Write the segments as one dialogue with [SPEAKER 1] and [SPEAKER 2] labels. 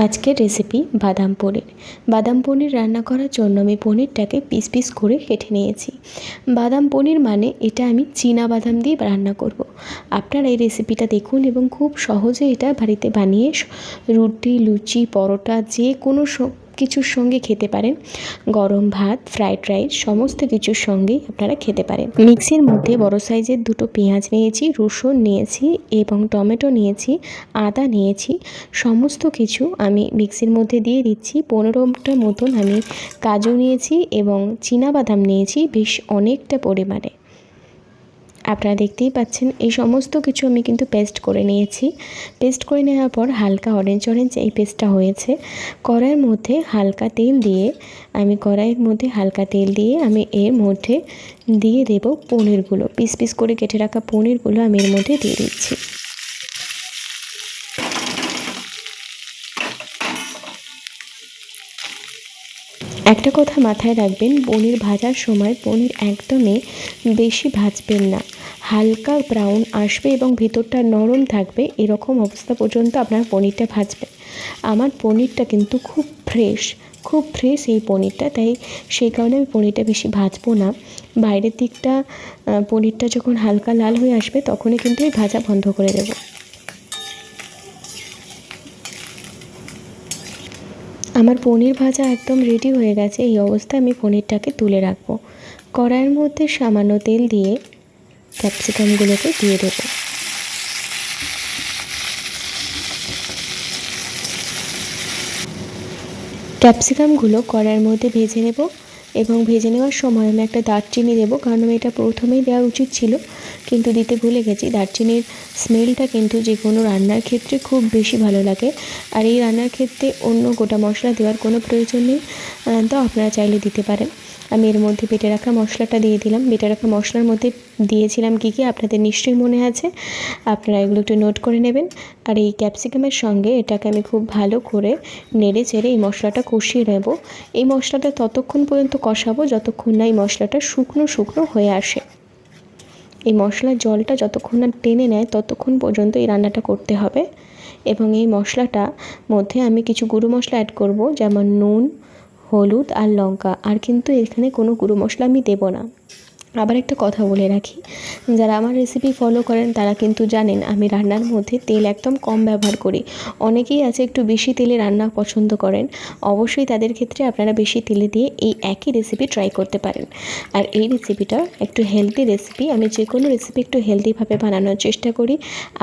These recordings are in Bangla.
[SPEAKER 1] আজকের রেসিপি বাদাম পনির। বাদাম পনির রান্না করার জন্য আমি পনিরটাকে পিস পিস করে কেটে নিয়েছি। বাদাম পনির মানে এটা আমি চীনা বাদাম দিয়ে রান্না করব। আপনারা এই রেসিপিটা দেখুন এবং খুব সহজে এটা বাড়িতে বানিয়ে রুটি, লুচি, পরোটা যে কোনো কিছুর সঙ্গে খেতে পারেন। গরম ভাত, ফ্রাইড রাইস সমস্ত কিছুর সঙ্গেই আপনারা খেতে পারেন। মিক্সির মধ্যে বড় সাইজের 2টো পেঁয়াজ নিয়েছি, রসুন নিয়েছি এবং টমেটো নিয়েছি, আদা নিয়েছি। সমস্ত কিছু আমি মিক্সির মধ্যে দিয়ে দিচ্ছি। 15টা মতন আমি কাজু নিয়েছি এবং চীনাবাদাম নিয়েছি বেশ অনেকটা পরিমাণে। আপনারা দেখতেই পাচ্ছেন এই সমস্ত কিছু আমি কিন্তু পেস্ট করে নিয়েছি। পেস্ট করে নেওয়ার পর হালকা অরেঞ্জ এই পেস্টটা হয়েছে। কড়াইয়ের মধ্যে হালকা তেল দিয়ে আমি এর মধ্যে দিয়ে দেব পনিরগুলো। পিস পিস করে কেটে রাখা পনিরগুলো আমি এর মধ্যে দিয়ে দিচ্ছি। একটা কথা মাথায় রাখবেন, পনির ভাজার সময় পনির একদমই বেশি ভাজবেন না। হালকা ব্রাউন আসবে এবং ভেতরটা নরম থাকবে, এরকম অবস্থা পর্যন্ত আপনার পনিরটা ভাজবেন। আমার পনিরটা কিন্তু খুব ফ্রেশ এই পনিরটা, তাই সেই কারণে আমি পনিরটা বেশি ভাজবো না। বাইরের দিকটা পনিরটা যখন হালকা লাল হয়ে আসবে তখনই কিন্তু এই ভাজা বন্ধ করে দেবো। আমার পনির ভাজা একদম রেডি হয়ে গেছে। এই অবস্থায় আমি পনিরটাকে তুলে রাখবো। কড়াইয়ের মধ্যে সামান্য তেল দিয়ে ক্যাপসিকামগুলোকে দিয়ে দেবো। ক্যাপসিকামগুলো কড়াইয়ের মধ্যে ভেজে নেব এবং ভেজে নেওয়ার সময় আমি একটা দারচিনি দেবো, কারণ আমি এটা প্রথমেই দেওয়া উচিত ছিল কিন্তু দিতে ভুলে গেছি। দারচিনির স্মেলটা কিন্তু যে কোনো রান্নার ক্ষেত্রে খুব বেশি ভালো লাগে, আর এই রান্নার ক্ষেত্রে অন্য গোটা মশলা দেওয়ার কোনো প্রয়োজন নেই, তো আপনারা চাইলে দিতে পারেন। আমি এর মধ্যে বেটে রাখা মশলাটা দিয়ে দিলাম। বেটে রাখা মশলার মধ্যে দিয়েছিলাম কী আপনাদের নিশ্চয়ই মনে আছে, আপনারা এগুলো একটু নোট করে নেবেন। আর এই ক্যাপসিকামের সঙ্গে এটাকে আমি খুব ভালো করে নেড়ে চেড়ে এই মশলাটা কষিয়ে নেব। এই মশলাটা ততক্ষণ পর্যন্ত কষাবো যতক্ষণ না এই মশলাটা শুকনো হয়ে আসে। এই মশলার জলটা যতক্ষণ না টেনে নেয় ততক্ষণ পর্যন্ত এই রান্নাটা করতে হবে। এবং এই মশলাটা মধ্যে আমি কিছু গুঁড়ো মশলা অ্যাড করব, যেমন নুন, হলুদ আর লঙ্কা। আর কিন্তু এখানে কোনো গুঁড়ো মশলা আমি দেবো না। আবার একটা কথা বলে রাখি, যারা আমার রেসিপি ফলো করেন তারা কিন্তু জানেন আমি রান্নার মধ্যে তেল একদম কম ব্যবহার করি। অনেকেই আছে একটু বেশি তেলে রান্না পছন্দ করেন, অবশ্যই তাদের ক্ষেত্রে আপনারা বেশি তেলে দিয়ে এই একই রেসিপি ট্রাই করতে পারেন। আর এই রেসিপিটা একটু হেলদি রেসিপি, আমি যে কোনো রেসিপি একটু হেলদিভাবে বানানোর চেষ্টা করি।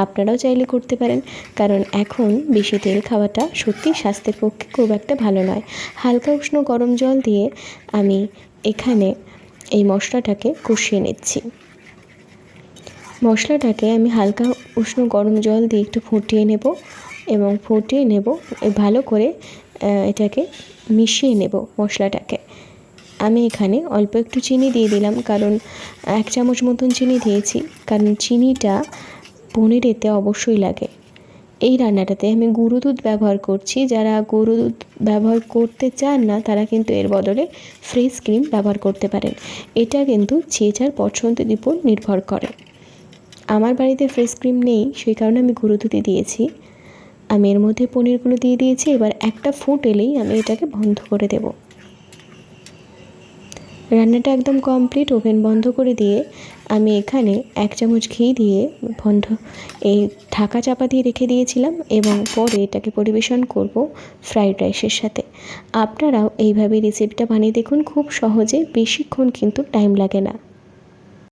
[SPEAKER 1] আপনারাও চাইলে করতে পারেন, কারণ এখন বেশি তেল খাওয়াটা সত্যিই স্বাস্থ্যের পক্ষে খুব একটা ভালো নয়। হালকা উষ্ণ গরম জল দিয়ে আমি এখানে এই মশলাটাকে কষিয়ে নিচ্ছি। মশলাটাকে আমি হালকা উষ্ণ গরম জল দিয়ে একটু ফুটিয়ে নেব ভালো করে এটাকে মিশিয়ে নেব মশলাটাকে। আমি এখানে অল্প একটু চিনি দিয়ে দিলাম, কারণ 1 চামচ মতন চিনি দিয়েছি, কারণ চিনিটা পনিরেতে অবশ্যই লাগে। এই রান্নাটাতে আমি গুঁড়ো দুধ ব্যবহার করছি। যারা গুঁড়ো দুধ ব্যবহার করতে চান না তারা কিন্তু এর বদলে ফ্রেশ ক্রিম ব্যবহার করতে পারেন। এটা কিন্তু যে যার পছন্দের উপর নির্ভর করে। আমার বাড়িতে ফ্রেশ ক্রিম নেই, সেই কারণে আমি গুঁড়ো দুধই দিয়েছি। আমি এর মধ্যে পনিরগুলো দিয়ে দিয়েছি। এবার একটা ফুট এলেই আমি এটাকে বন্ধ করে দেব। রান্নাটা একদম কমপ্লিট। ওভেন বন্ধ করে দিয়ে আমি এখানে 1 চামচ ঘি দিয়ে এই ঢাকা চাপা দিয়ে রেখে দিয়েছিলাম এবং পরে এটাকে পরিবেশন করব ফ্রাইড রাইসের সাথে। আপনারাও এইভাবে রেসিপিটা বানিয়ে দেখুন, খুব সহজে, বেশিক্ষণ কিন্তু টাইম লাগে না।